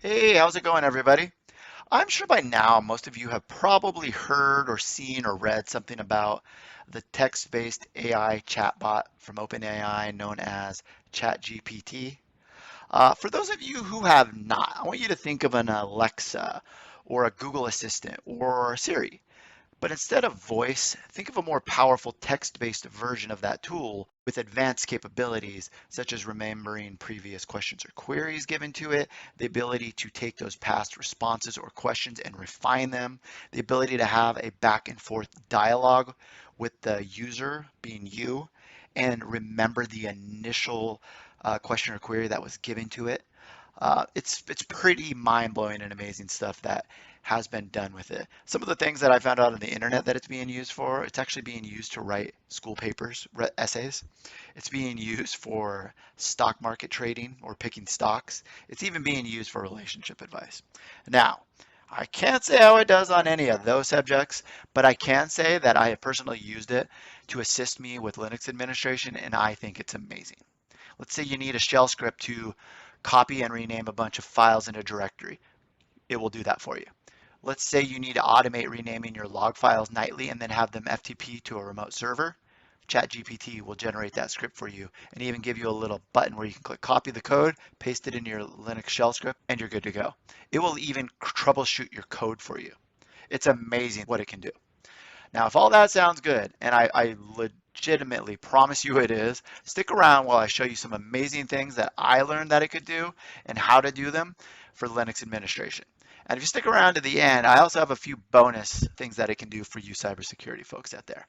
Hey, how's it going, everybody? I'm sure by now most of you have probably heard or seen or read something about the text-based AI chatbot from OpenAI known as ChatGPT. For those of you who have not, I want you to think of an Alexa or a Google Assistant or Siri. But instead of voice, think of a more powerful text-based version of that tool with advanced capabilities such as remembering previous questions or queries given to it, the ability to take those past responses or questions and refine them, the ability to have a back and forth dialogue with the user, being you, and remember the initial question or query that was given to it. It's pretty mind-blowing and amazing stuff that has been done with it. Some of the things that I found out on the internet that it's being used for, it's actually being used to write school papers, essays. It's being used for stock market trading or picking stocks. It's even being used for relationship advice. Now, I can't say how it does on any of those subjects, but I can say that I have personally used it to assist me with Linux administration, and I think it's amazing. Let's say you need a shell script to copy and rename a bunch of files in a directory. It will do that for you. Let's say you need to automate renaming your log files nightly and then have them FTP to a remote server. ChatGPT will generate that script for you and even give you a little button where you can click copy the code, paste it in your Linux shell script, and you're good to go. It will even troubleshoot your code for you. It's amazing what it can do. Now, if all that sounds good, and I legitimately promise you it is, stick around while I show you some amazing things that I learned that it could do and how to do them for Linux administration. And if you stick around to the end, I also have a few bonus things that it can do for you cybersecurity folks out there.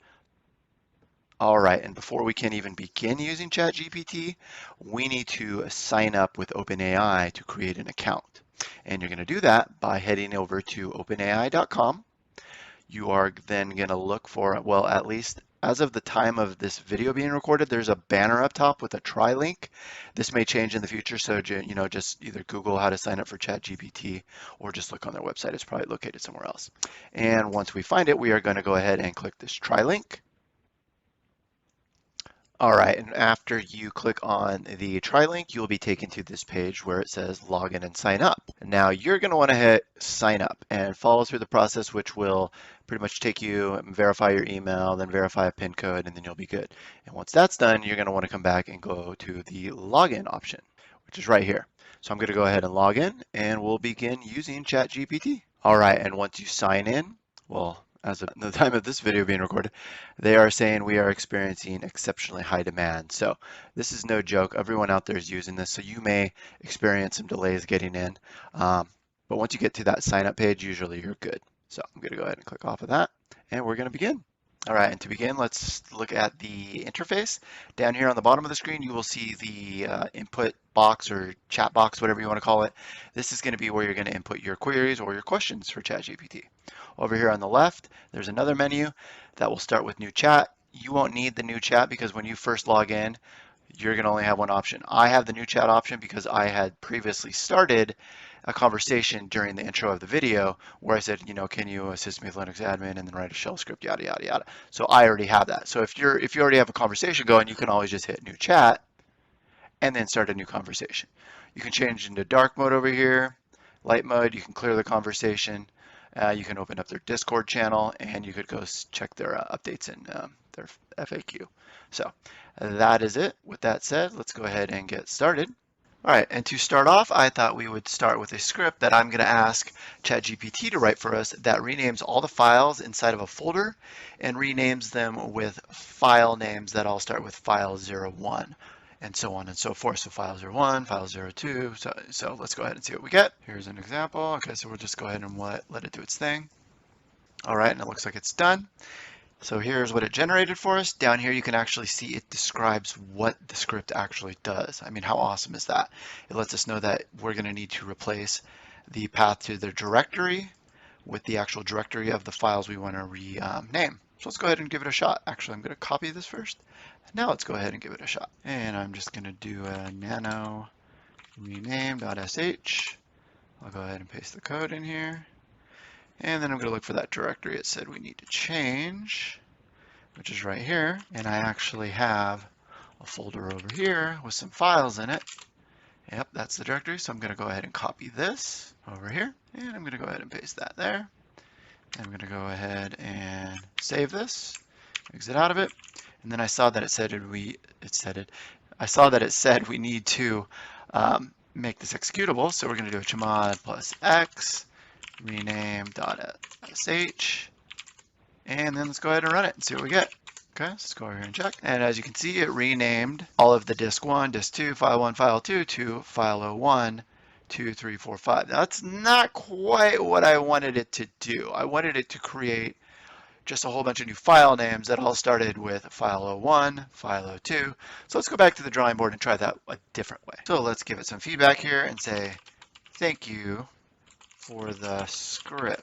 All right, and before we can even begin using ChatGPT, we need to sign up with OpenAI to create an account. And you're going to do that by heading over to openai.com. You are then going to look for, well, at least as of the time of this video being recorded, there's a banner up top with a try link. This may change in the future, so just either Google how to sign up for ChatGPT or just look on their website. It's probably located somewhere else. And once we find it, we are going to go ahead and click this try link. All right, and after you click on the try link, you'll be taken to this page where it says log in and sign up. Now you're going to want to hit sign up and follow through the process, which will pretty much take you and verify your email, then verify a PIN code, and then you'll be good. And once that's done, you're going to want to come back and go to the login option, which is right here. So I'm going to go ahead and log in and we'll begin using ChatGPT. All right, and once you sign in, well, as of the time of this video being recorded, they are saying we are experiencing exceptionally high demand. So this is no joke. Everyone out there is using this, so you may experience some delays getting in. But once you get to that sign up page, usually you're good. So I'm going to go ahead and click off of that, and we're going to begin. All right, and to begin, let's look at the interface. Down here on the bottom of the screen, you will see the input box or chat box, whatever you want to call it. This is going to be where you're going to input your queries or your questions for ChatGPT. Over here on the left, there's another menu that will start with new chat. You won't need the new chat because when you first log in, you're going to only have one option. I have the new chat option because I had previously started a conversation during the intro of the video where I said, can you assist me with Linux admin and then write a shell script, yada, yada, yada. So I already have that. So if you already have a conversation going, you can always just hit new chat and then start a new conversation. You can change into dark mode over here, light mode, you can clear the conversation. You can open up their Discord channel and you could go check their updates in their FAQ. So that is it. With that said, let's go ahead and get started. All right, and to start off, I thought we would start with a script that I'm going to ask ChatGPT to write for us that renames all the files inside of a folder and renames them with file names that all start with file 01 and so on and so forth. So file 01, file 02. So let's go ahead and see what we get. Here's an example. Okay, so we'll just go ahead and let it do its thing. All right, and it looks like it's done. So here's what it generated for us. Down here, you can actually see it describes what the script actually does. I mean, how awesome is that? It lets us know that we're going to need to replace the path to the directory with the actual directory of the files we want to rename. So let's go ahead and give it a shot. Actually, I'm going to copy this first. Now let's go ahead and give it a shot. And I'm just going to do a nano rename.sh. I'll go ahead and paste the code in here. And then I'm going to look for that directory it said we need to change, which is right here. And I actually have a folder over here with some files in it. Yep, that's the directory. So I'm going to go ahead and copy this over here, and I'm going to go ahead and paste that there. I'm going to go ahead and save this, exit out of it, and then I saw that it said I saw that it said we need to make this executable. So we're going to do a chmod plus x rename .sh, and then let's go ahead and run it and see what we get. Okay, let's go over here and check. And as you can see, it renamed all of the disk 1, disk 2, file 1, file 2 to file 01, 2, 3, 4, 5. That's not quite what I wanted it to do. I wanted it to create just a whole bunch of new file names that all started with file 01, file 02. So let's go back to the drawing board and try that a different way. So let's give it some feedback here and say, thank you for the script,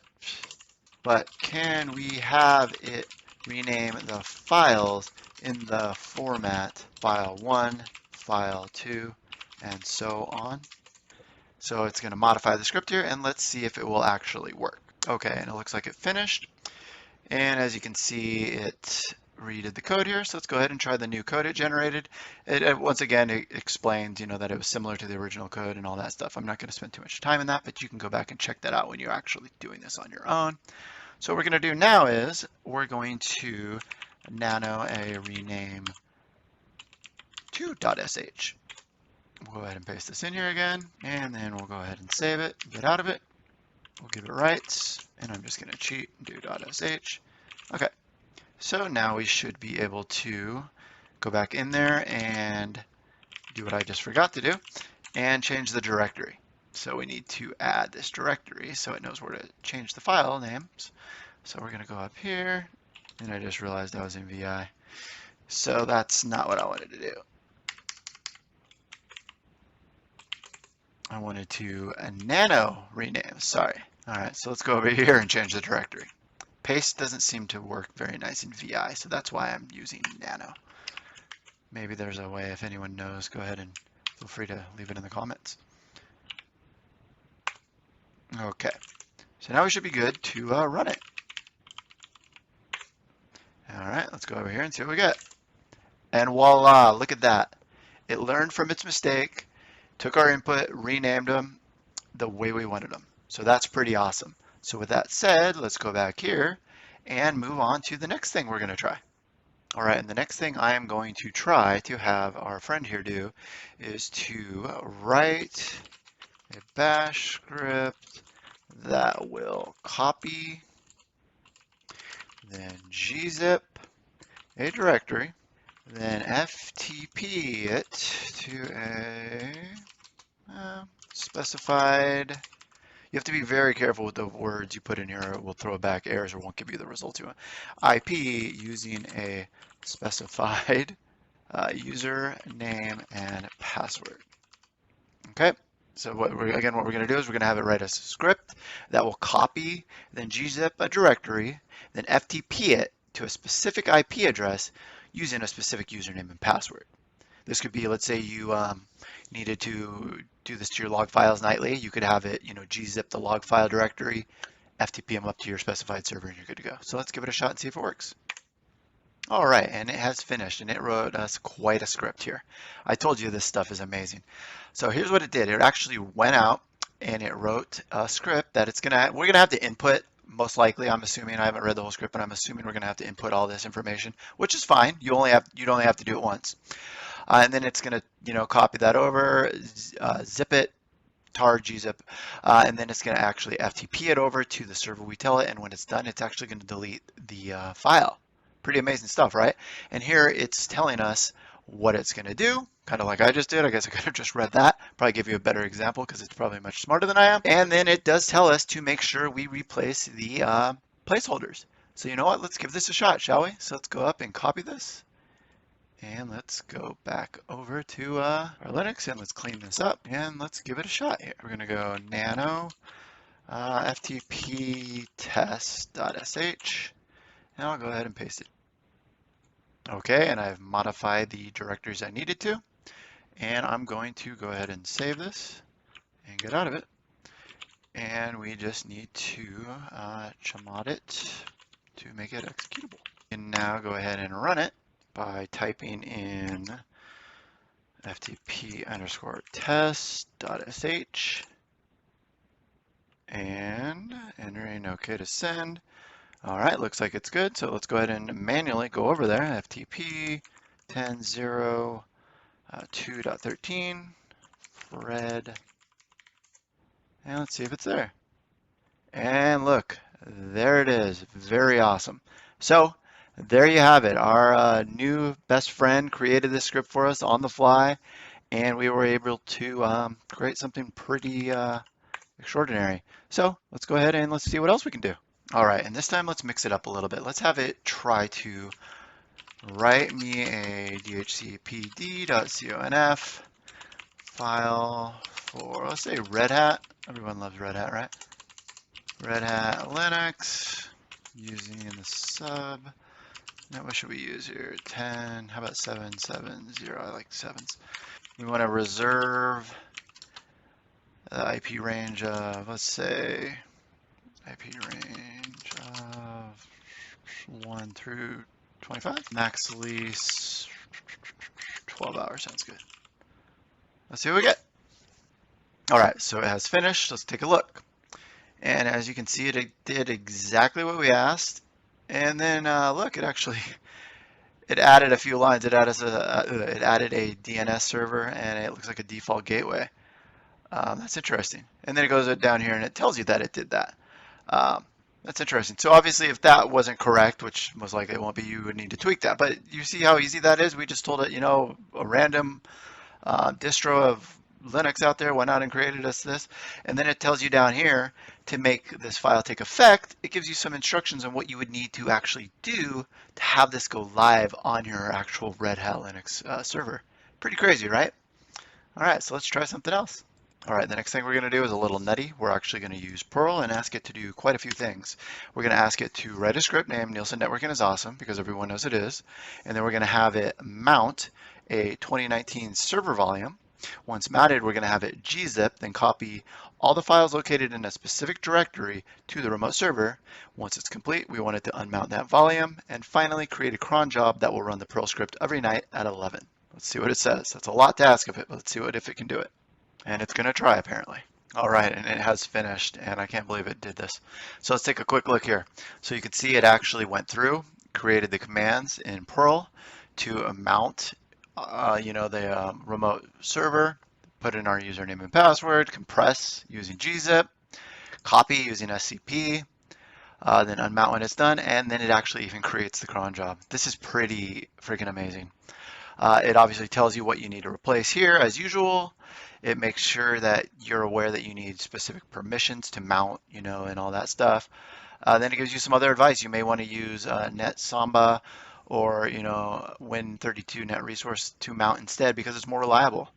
but can we have it rename the files in the format file 1, file 2, and so on? So it's going to modify the script here, and let's see if it will actually work. Okay, and it looks like it finished. And as you can see, it redid the code here. So let's go ahead and try the new code it generated. Once again, it explains, that it was similar to the original code and all that stuff. I'm not going to spend too much time in that, but you can go back and check that out when you're actually doing this on your own. So what we're going to do now is we're going to nano a rename to.sh. We'll go ahead and paste this in here again, and then we'll go ahead and save it, get out of it. We'll give it rights, and I'm just going to cheat and do .sh. Okay, so now we should be able to go back in there and do what I just forgot to do and change the directory. So we need to add this directory so it knows where to change the file names. So we're going to go up here, and I just realized I was in VI. So that's not what I wanted to do. I wanted to nano rename, sorry. All right, so let's go over here and change the directory. Paste doesn't seem to work very nice in VI, so that's why I'm using nano. Maybe there's a way, if anyone knows, go ahead and feel free to leave it in the comments. Okay, so now we should be good to run it. All right, let's go over here and see what we get. And voila, look at that. It learned from its mistake, took our input, renamed them the way we wanted them. So that's pretty awesome. So with that said, let's go back here and move on to the next thing we're going to try. All right, and the next thing I am going to try to have our friend here do is to write a bash script that will copy, then gzip a directory, then FTP it to a specified. You have to be very careful with the words you put in here, or it will throw back errors or won't give you the results you want. IP using a specified username and password. Okay, so what we're going to do is we're going to have it write a script that will copy, then gzip a directory, then FTP it to a specific IP address using a specific username and password. This could be, let's say you needed to do this to your log files nightly. You could have it, gzip the log file directory, FTP them up to your specified server, and you're good to go. So let's give it a shot and see if it works. All right, and it has finished, and it wrote us quite a script here. I told you this stuff is amazing. So here's what it did. It actually went out and it wrote a script that we're gonna have to input. Most likely, I'm assuming, I haven't read the whole script, but I'm assuming we're gonna have to input all this information, which is fine. You'd only have to do it once. And then it's going to, copy that over, zip it, tar gzip, and then it's going to actually FTP it over to the server we tell it. And when it's done, it's actually going to delete the file. Pretty amazing stuff, right? And here it's telling us what it's going to do, kind of like I just did. I guess I could have just read that. Probably give you a better example because it's probably much smarter than I am. And then it does tell us to make sure we replace the placeholders. So you know what? Let's give this a shot, shall we? So let's go up and copy this. And let's go back over to our Linux and let's clean this up and let's give it a shot here. We're going to go nano ftp test.sh and I'll go ahead and paste it. Okay, and I've modified the directories I needed to. And I'm going to go ahead and save this and get out of it. And we just need to chmod it to make it executable. And now go ahead and run it by typing in ftp underscore test.sh and entering OK to send. All right, looks like it's good. So let's go ahead and manually go over there. ftp 10.0 2.13 red, and let's see if it's there. And look, there it is. Very awesome. So there you have it. Our new best friend created this script for us on the fly, and we were able to create something pretty extraordinary. So let's go ahead and let's see what else we can do. All right, and this time let's mix it up a little bit. Let's have it try to write me a dhcpd.conf file for, let's say, Red Hat. Everyone loves Red Hat, right? Red Hat Linux using the sub. Now what should we use here? 10, how about 770? I like sevens. We want to reserve the IP range of, let's say, IP range of 1 through 25. Max lease 12 hours, sounds good. Let's see what we get. All right, so it has finished. Let's take a look. And as you can see, it did exactly what we asked. And then look, it added a few lines. It added a DNS server, and it looks like a default gateway. That's interesting. And then it goes down here and it tells you that it did that. That's interesting. So obviously, if that wasn't correct, which most likely it won't be, you would need to tweak that. But you see how easy that is? We just told it, a random distro of Linux out there went out and created us this, and then it tells you down here to make this file take effect. It gives you some instructions on what you would need to actually do to have this go live on your actual Red Hat Linux server. Pretty crazy, right? All right, so let's try something else. All right, the next thing we're going to do is a little nutty. We're actually going to use Perl and ask it to do quite a few things. We're going to ask it to write a script named Nielsen Networking is Awesome, because everyone knows it is. And then we're going to have it mount a 2019 server volume. Once mounted, we're going to have it gzip, then copy all the files located in a specific directory to the remote server. Once it's complete, we want it to unmount that volume, and finally create a cron job that will run the Perl script every night at 11. Let's see what it says. That's a lot to ask of it, but let's see if it can do it. And it's going to try, apparently. All right, and it has finished, and I can't believe it did this. So let's take a quick look here. So you can see it actually went through, created the commands in Perl to mount the remote server, put in our username and password, compress using gzip, copy using scp, then unmount when it's done, and then it actually even creates the cron job. This is pretty freaking amazing. It obviously tells you what you need to replace here as usual. It makes sure that you're aware that you need specific permissions to mount, and all that stuff. Then it gives you some other advice. You may want to use net samba or Win32 net resource to mount instead because it's more reliable.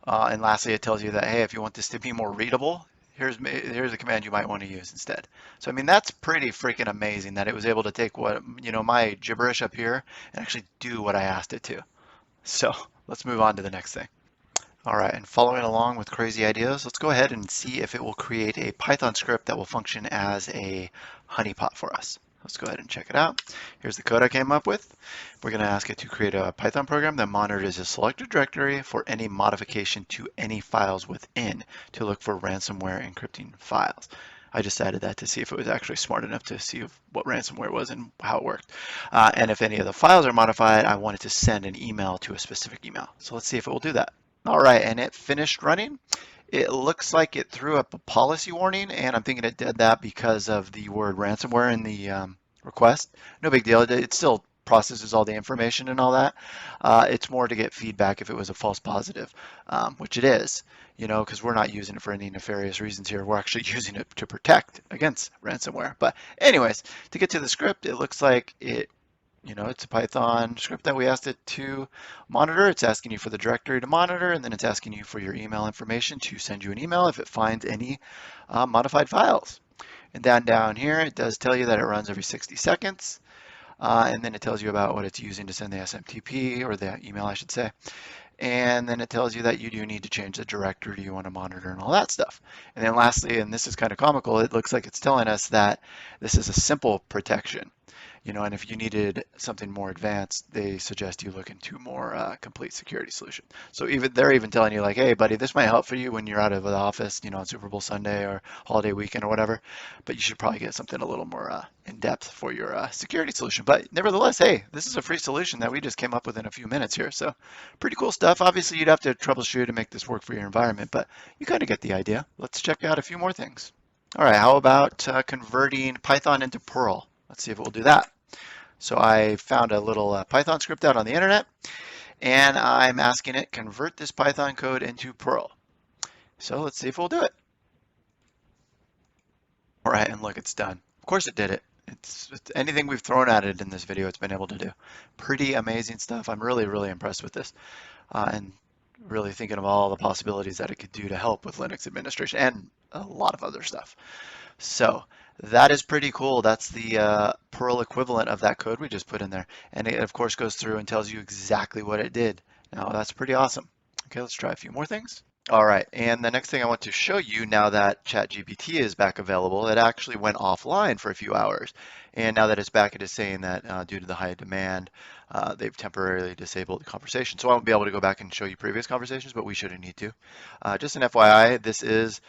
And lastly, it tells you that, hey, if you want this to be more readable, here's a command you might want to use instead. So I mean, that's pretty freaking amazing that it was able to take what my gibberish up here and actually do what I asked it to. So let's move on to the next thing. All right, and following along with crazy ideas, let's go ahead and see if it will create a Python script that will function as a honeypot for us. Let's go ahead and check it out. Here's the code I came up with. We're going to ask it to create a Python program that monitors a selected directory for any modification to any files within to look for ransomware encrypting files. I just added that to see if it was actually smart enough to see what ransomware was and how it worked. And if any of the files are modified, I want it to send an email to a specific email. So let's see if it will do that. All right, and it finished running. It looks like it threw up a policy warning, and I'm thinking it did that because of the word ransomware in the request. No big deal. It still processes all the information and all that. It's more to get feedback if it was a false positive, which it is, because we're not using it for any nefarious reasons here. We're actually using it to protect against ransomware. But anyways, to get to the script, it looks like it's a Python script that we asked it to monitor. It's asking you for the directory to monitor, and then it's asking you for your email information to send you an email if it finds any modified files. And then down here, it does tell you that it runs every 60 seconds. And then it tells you about what it's using to send the SMTP, or the email, I should say. And then it tells you that you do need to change the directory you want to monitor and all that stuff. And then lastly, and this is kind of comical, it looks like it's telling us that this is a simple protection. And if you needed something more advanced, they suggest you look into more complete security solution. So they're even telling you like, hey, buddy, this might help for you when you're out of the office, on Super Bowl Sunday or holiday weekend or whatever. But you should probably get something a little more in depth for your security solution. But nevertheless, hey, this is a free solution that we just came up with in a few minutes here. So pretty cool stuff. Obviously, you'd have to troubleshoot and make this work for your environment, but you kind of get the idea. Let's check out a few more things. All right, how about converting Python into Perl? Let's see if it will do that. So I found a little Python script out on the internet, and I'm asking it convert this Python code into Perl. So let's see if we'll do it. All right, and look, it's done. Of course it did it. It's anything we've thrown at it in this video, it's been able to do. Pretty amazing stuff. I'm really, really impressed with this, and really thinking of all the possibilities that it could do to help with Linux administration and a lot of other stuff. So that is pretty cool. That's the Perl equivalent of that code we just put in there. And it, of course, goes through and tells you exactly what it did. Now, that's pretty awesome. Okay, let's try a few more things. All right, and the next thing I want to show you now that ChatGPT is back available, it actually went offline for a few hours. And now that it's back, it is saying that due to the high demand, they've temporarily disabled the conversation. So I won't be able to go back and show you previous conversations, but we shouldn't need to. Just an FYI, this is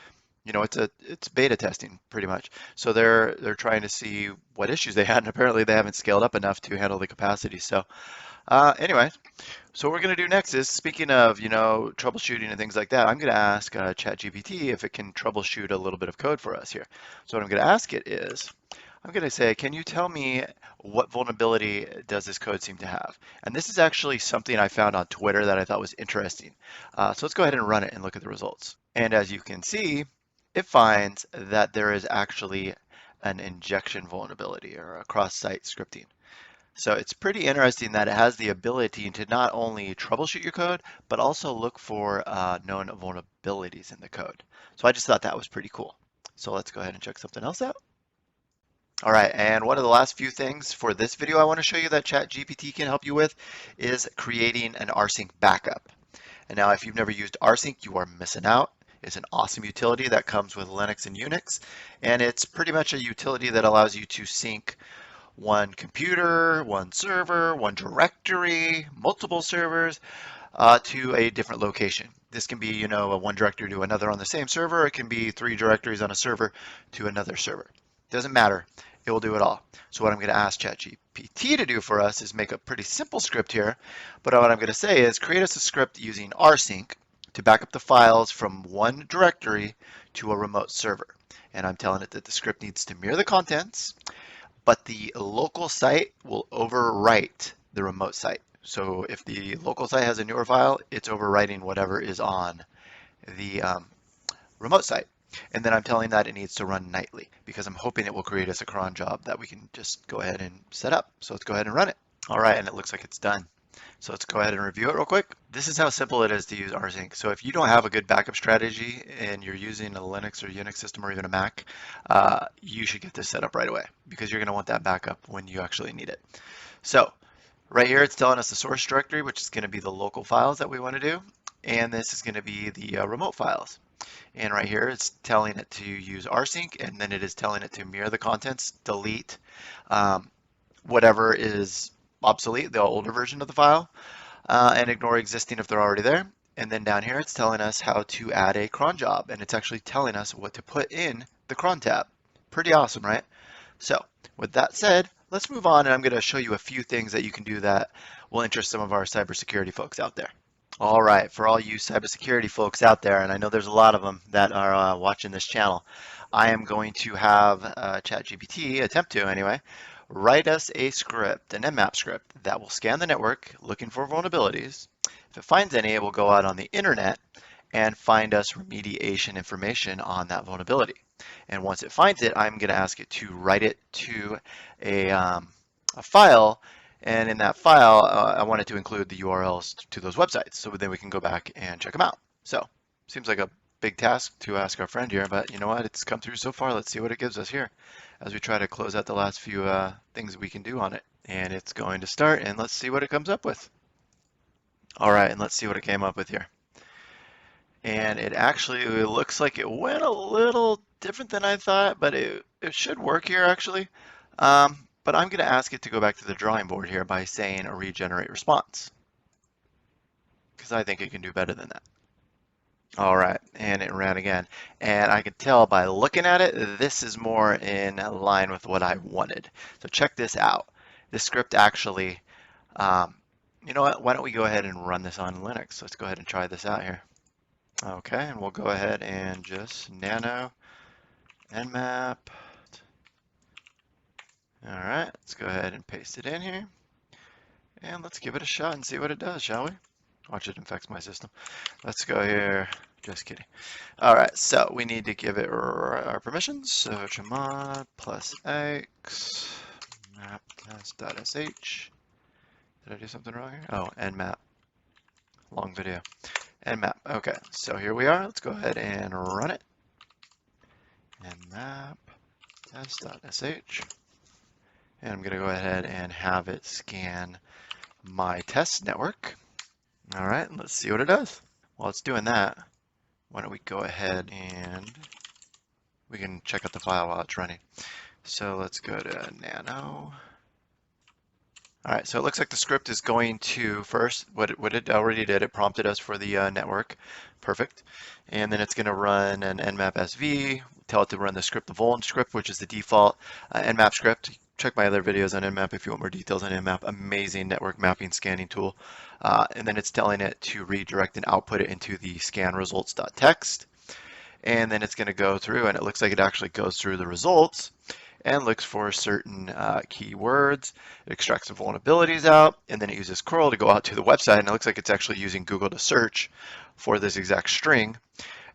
it's beta testing pretty much. So they're trying to see what issues they had, and apparently they haven't scaled up enough to handle the capacity. So anyway, so what we're going to do next is, speaking of troubleshooting and things like that, I'm going to ask ChatGPT if it can troubleshoot a little bit of code for us here. So what I'm going to ask it is, I'm going to say, can you tell me what vulnerability does this code seem to have? And this is actually something I found on Twitter that I thought was interesting. So let's go ahead and run it and look at the results. And as you can see, it finds that there is actually an injection vulnerability or a cross-site scripting. So it's pretty interesting that it has the ability to not only troubleshoot your code, but also look for known vulnerabilities in the code. So I just thought that was pretty cool. So let's go ahead and check something else out. All right, and one of the last few things for this video I want to show you that ChatGPT can help you with is creating an Rsync backup. And now if you've never used Rsync, you are missing out. It's an awesome utility that comes with Linux and Unix, and it's pretty much a utility that allows you to sync one computer, one server, one directory, multiple servers to a different location. This can be, a one directory to another on the same server. It can be 3 directories on a server to another server. Doesn't matter. It will do it all. So what I'm going to ask ChatGPT to do for us is make a pretty simple script here. But what I'm going to say is create us a script using rsync to back up the files from one directory to a remote server. And I'm telling it that the script needs to mirror the contents, but the local site will overwrite the remote site. So if the local site has a newer file, it's overwriting whatever is on the remote site. And then I'm telling that it needs to run nightly because I'm hoping it will create us a cron job that we can just go ahead and set up. So let's go ahead and run it. All right, and it looks like it's done. So let's go ahead and review it real quick. This is how simple it is to use Rsync. So if you don't have a good backup strategy and you're using a Linux or Unix system or even a Mac, you should get this set up right away because you're going to want that backup when you actually need it. So right here, it's telling us the source directory, which is going to be the local files that we want to do. And this is going to be the remote files. And right here, it's telling it to use rsync, and then it is telling it to mirror the contents, delete whatever is obsolete, the older version of the file, and ignore existing if they're already there. And then down here, it's telling us how to add a cron job, and it's actually telling us what to put in the cron tab. Pretty awesome, right? So with that said, let's move on, and I'm going to show you a few things that you can do that will interest some of our cybersecurity folks out there. All right, for all you cybersecurity folks out there, and I know there's a lot of them that are watching this channel, I am going to have ChatGPT, attempt to anyway, write us a script, an nmap script, that will scan the network looking for vulnerabilities. If it finds any, it will go out on the internet and find us remediation information on that vulnerability. And once it finds it, I'm going to ask it to write it to a file. And in that file, I want it to include the URLs to those websites so then we can go back and check them out. So seems like a big task to ask our friend here, but you know what? It's come through so far. Let's see what it gives us here as we try to close out the last few things we can do on it. And it's going to start, and let's see what it comes up with. All right, and let's see what it came up with here. And it actually looks like it went a little different than I thought, but it should work here actually. but I'm going to ask it to go back to the drawing board here by saying a regenerate response, because I think it can do better than that. All right, and it ran again. And I can tell by looking at it, this is more in line with what I wanted. So check this out. This script actually, um, you know what, why don't we go ahead and run this on Linux? Let's go ahead and try this out here. Okay, and we'll go ahead and just nano nmap. All right, let's go ahead and paste it in here. And let's give it a shot and see what it does, shall we? Watch it infects my system. Let's go here. Just kidding. All right, so we need to give it our permissions. So chmod plus x map test.sh. Did I do something wrong here? Oh, nmap. Long video. Nmap. Okay, so here we are. Let's go ahead and run it. Nmap test.sh. And I'm going to go ahead and have it scan my test network. All right, let's see what it does. While it's doing that, why don't we go ahead and we can check out the file while it's running. So let's go to nano. All right, so it looks like the script is going to first, what it already did, it prompted us for the network. Perfect. And then it's going to run an nmap sv, tell it to run the script, the vuln script, which is the default nmap script. Check my other videos on nmap if you want more details on nmap. Amazing network mapping scanning tool. And then it's telling it to redirect and output it into the scan results.txt. And then it's going to go through, and it looks like it actually goes through the results and looks for certain keywords. It extracts the vulnerabilities out, and then it uses curl to go out to the website, and it looks like it's actually using Google to search for this exact string.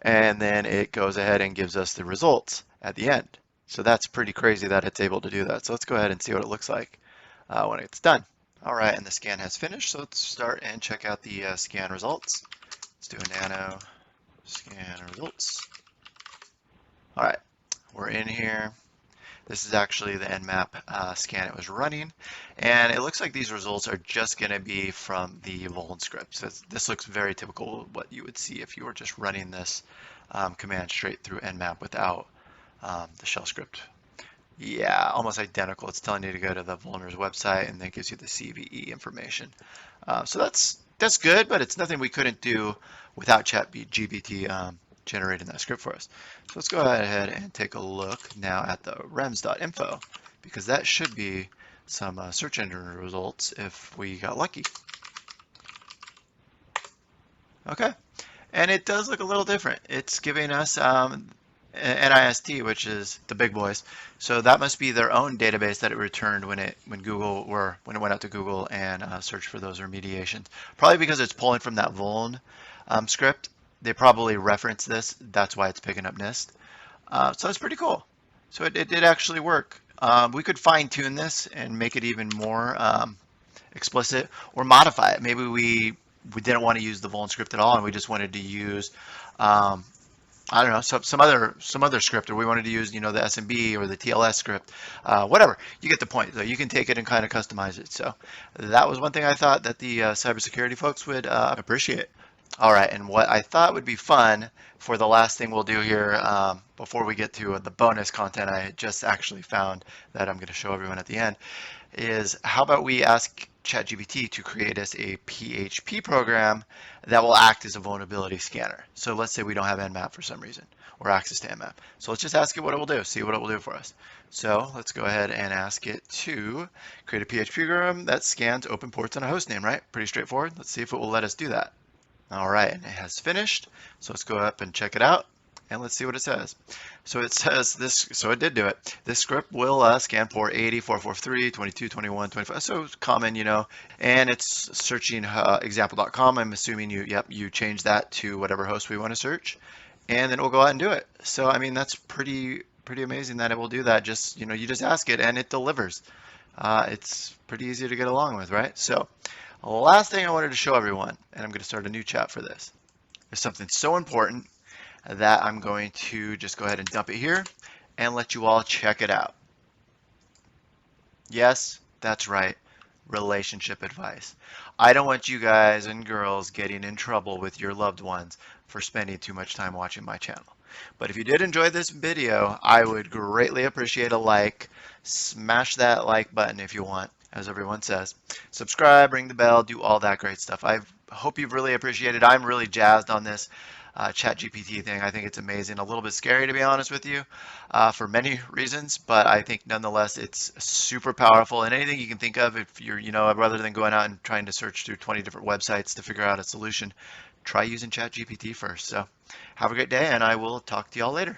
And then it goes ahead and gives us the results at the end. So that's pretty crazy that it's able to do that. So let's go ahead and see what it looks like when it's done. All right, and the scan has finished. So let's start and check out the scan results. Let's do a nano scan results. All right, we're in here. This is actually the nmap scan it was running, and it looks like these results are just going to be from the vuln script. So this looks very typical of what you would see if you were just running this command straight through nmap without the shell script. Yeah, almost identical. It's telling you to go to the vulner's website, and then it gives you the CVE information. So that's good, but it's nothing we couldn't do without ChatGPT generating that script for us. So let's go ahead and take a look now at the rems.info, because that should be some search engine results if we got lucky. Okay, and it does look a little different. It's giving us NIST, which is the big boys. So that must be their own database that it returned when it went out to Google and searched for those remediations. Probably because it's pulling from that vuln script. They probably reference this. That's why it's picking up NIST. So that's pretty cool. So it did actually work. We could fine tune this and make it even more explicit or modify it. Maybe we didn't want to use the vuln script at all, and we just wanted to use I don't know, some other script, or we wanted to use, the SMB or the TLS script, whatever. You get the point, though. You can take it and kind of customize it. So that was one thing I thought that the cybersecurity folks would appreciate. All right, and what I thought would be fun for the last thing we'll do here before we get to the bonus content I just actually found that I'm going to show everyone at the end is how about we ask ChatGPT to create us a PHP program that will act as a vulnerability scanner. So let's say we don't have nmap for some reason or access to nmap. So let's just ask it what it will do, see what it will do for us. So let's go ahead and ask it to create a PHP program that scans open ports on a host name, right? Pretty straightforward. Let's see if it will let us do that. All right, and it has finished. So let's go up and check it out, and let's see what it says. So it says this, so it did do it. This script will scan port 80, 443, 22, 21, 25. So it's common, and it's searching example.com. I'm assuming you change that to whatever host we want to search, and then we'll go out and do it. So, I mean, that's pretty amazing that it will do that. Just, you just ask it and it delivers. It's pretty easy to get along with, right? So last thing I wanted to show everyone, and I'm going to start a new chat for this, is something so important that I'm going to just go ahead and dump it here and let you all check it out. Yes, that's right, relationship advice. I don't want you guys and girls getting in trouble with your loved ones for spending too much time watching my channel. But if you did enjoy this video, I would greatly appreciate a like. Smash that like button if you want, as everyone says. Subscribe, ring the bell, do all that great stuff. I hope you've really appreciated. I'm really jazzed on this ChatGPT thing. I think it's amazing. A little bit scary, to be honest with you, for many reasons, but I think nonetheless it's super powerful. And anything you can think of, if you're, rather than going out and trying to search through 20 different websites to figure out a solution, try using ChatGPT first. So have a great day, and I will talk to y'all later.